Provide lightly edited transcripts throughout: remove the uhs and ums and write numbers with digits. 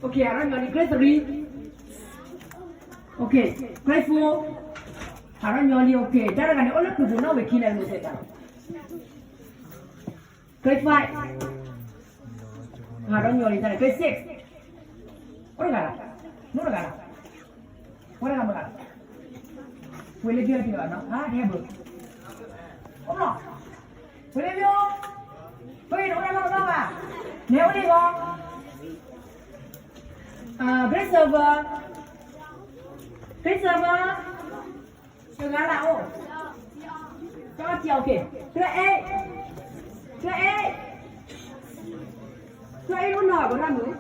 Okay, Haranyoli, grade 3. Okay, grade 4. Haranyoli, okay. Daragani, all of you know we kill and say that. Grade 5. Haranyoli, grade 6. What is that? No, what is that? Will you be able to? Ah, table. Oh no. Will you? Wait, no. Never go. Grade server. Grade server. Cho gà nào? Cho chiều kìa. Grade A. Grade A. Grade A luôn nổi của năm nữa.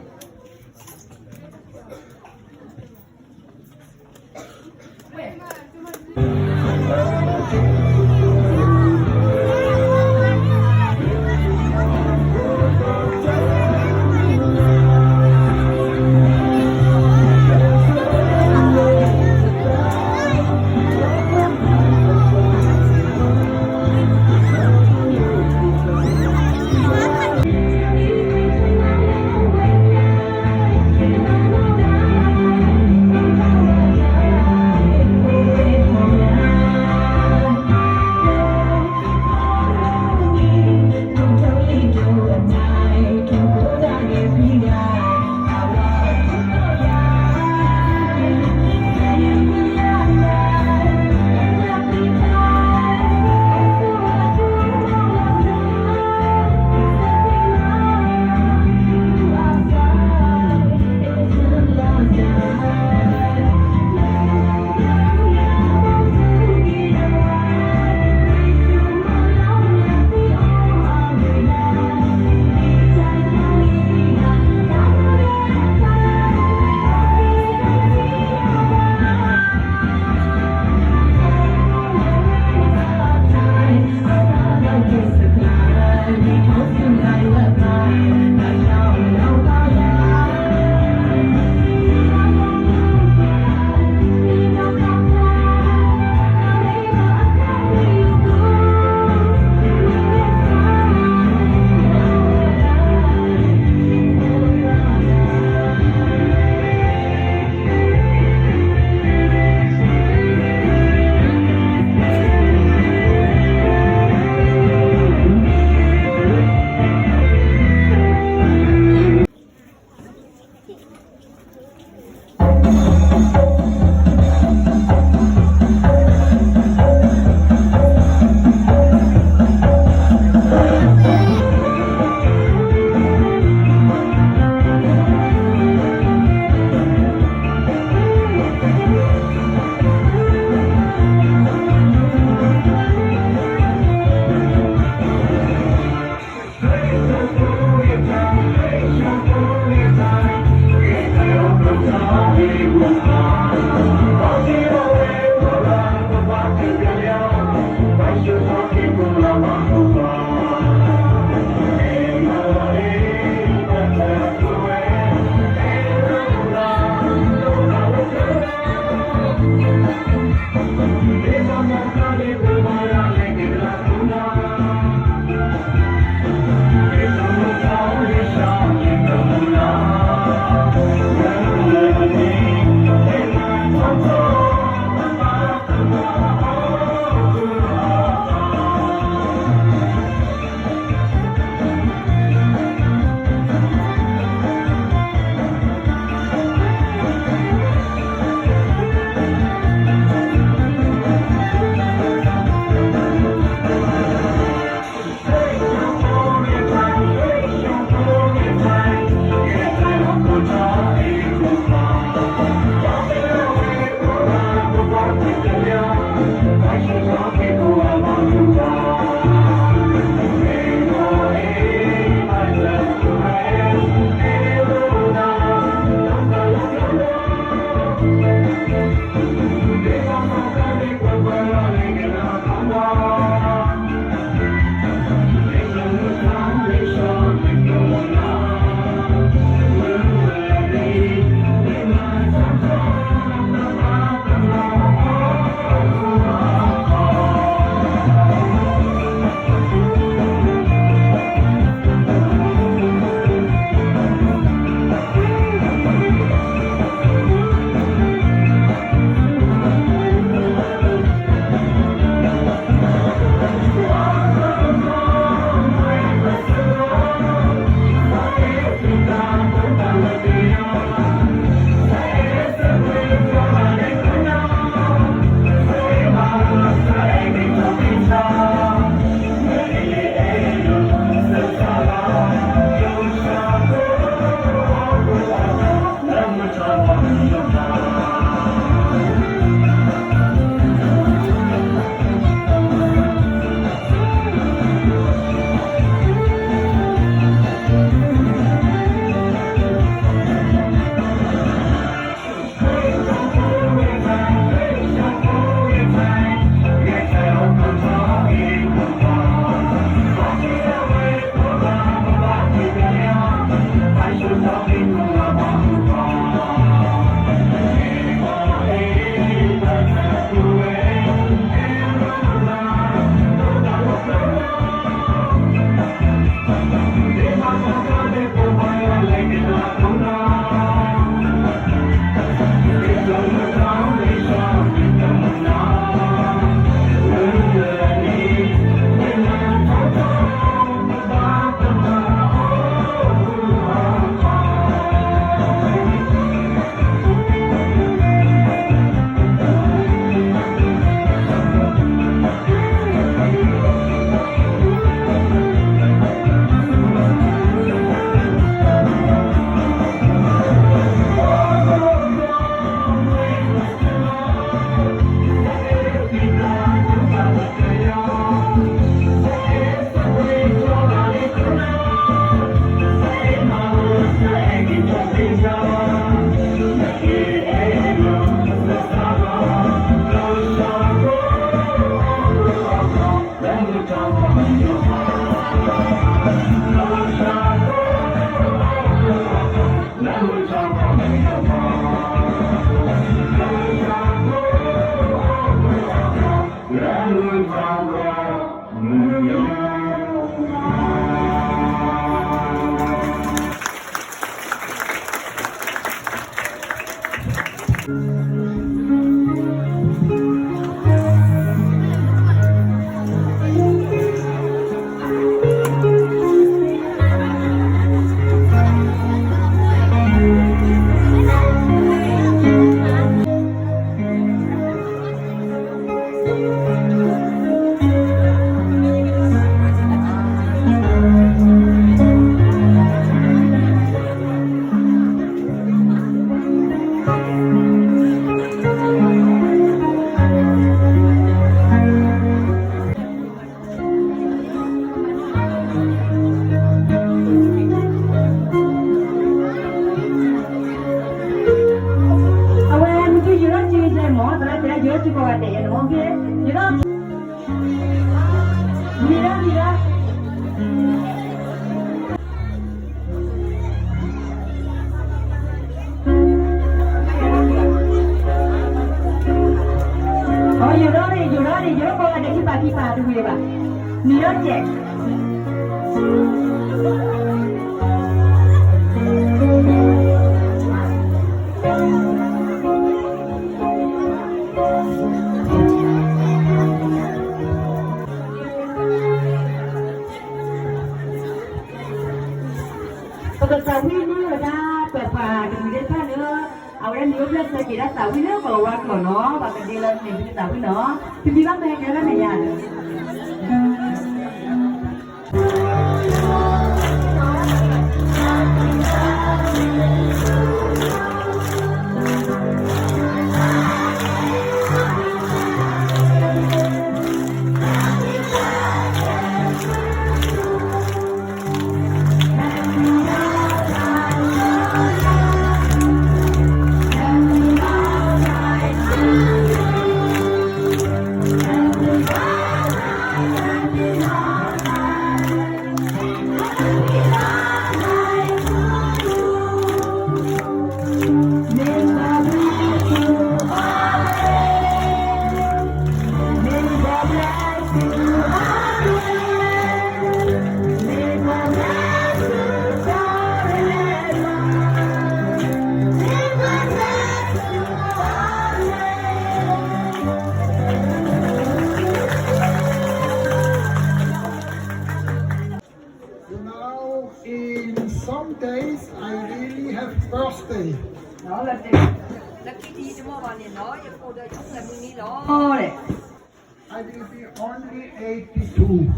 I will be only 82.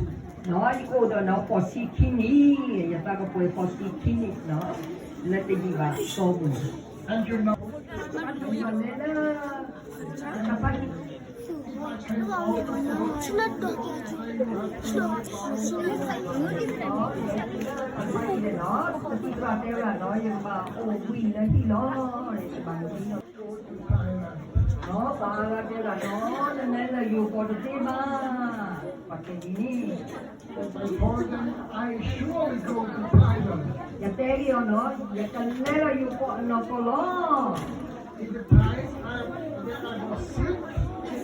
Nói cô đó nó có xí kini, giờ ta có quay có xí kini nó, là cái gì vậy? Cô bùn. And you know, nó bà là cái là nó nên là dù có được thế mà pakai gini before then, I surely go to Thailand. ya tegi ono ya kanela you ko no kolo In the time when I was sick,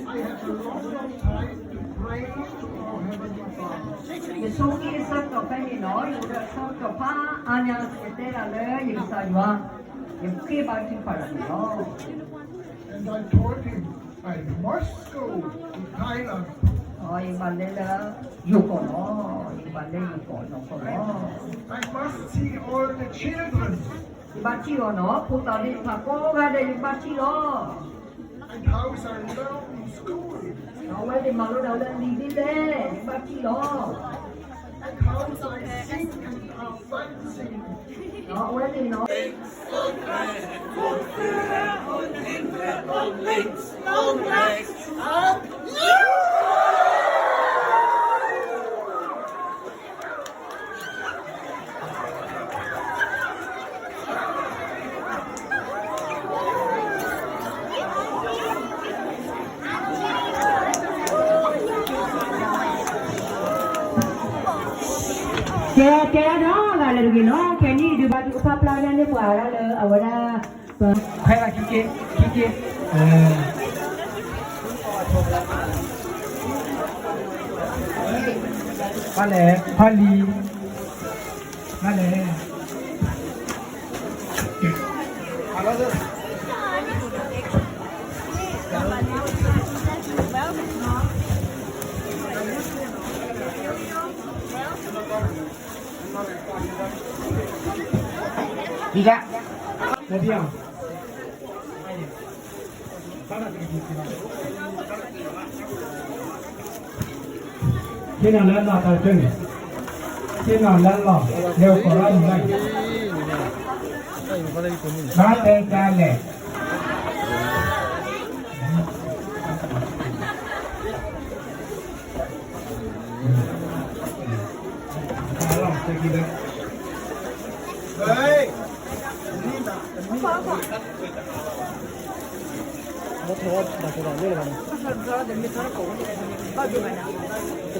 I had a lot of time to pray to our Heavenly Father. ya suki sa to pani no you da so to pa anya te la le you sa yua you ke ba ki para no And I told him, I must go to Thailand. yung bandela yuko no yung bandela yuko no ko no I must see all the children. Bachi no puta ni pako ga de bachi no And how I learn school. no we de malu da le ni di de bachi no And how I sing and are dancing. no we de no Kaya đó là được gì nó cái này được bao nhiêu pháp lao ra nước ngoài ra là ở đây hay là kia Ba lẻ, ba lì, ba lẻ. ดีจ้ะ Vediamo. Che non è andata al tennis. Che non è andata. Devo parlare di lei. Basta in calle. Allora, stai chi è? Hey!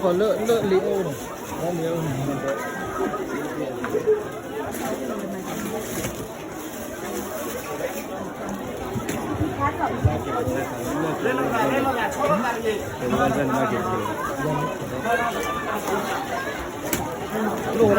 còn lỡ liệu này có liệu này Lu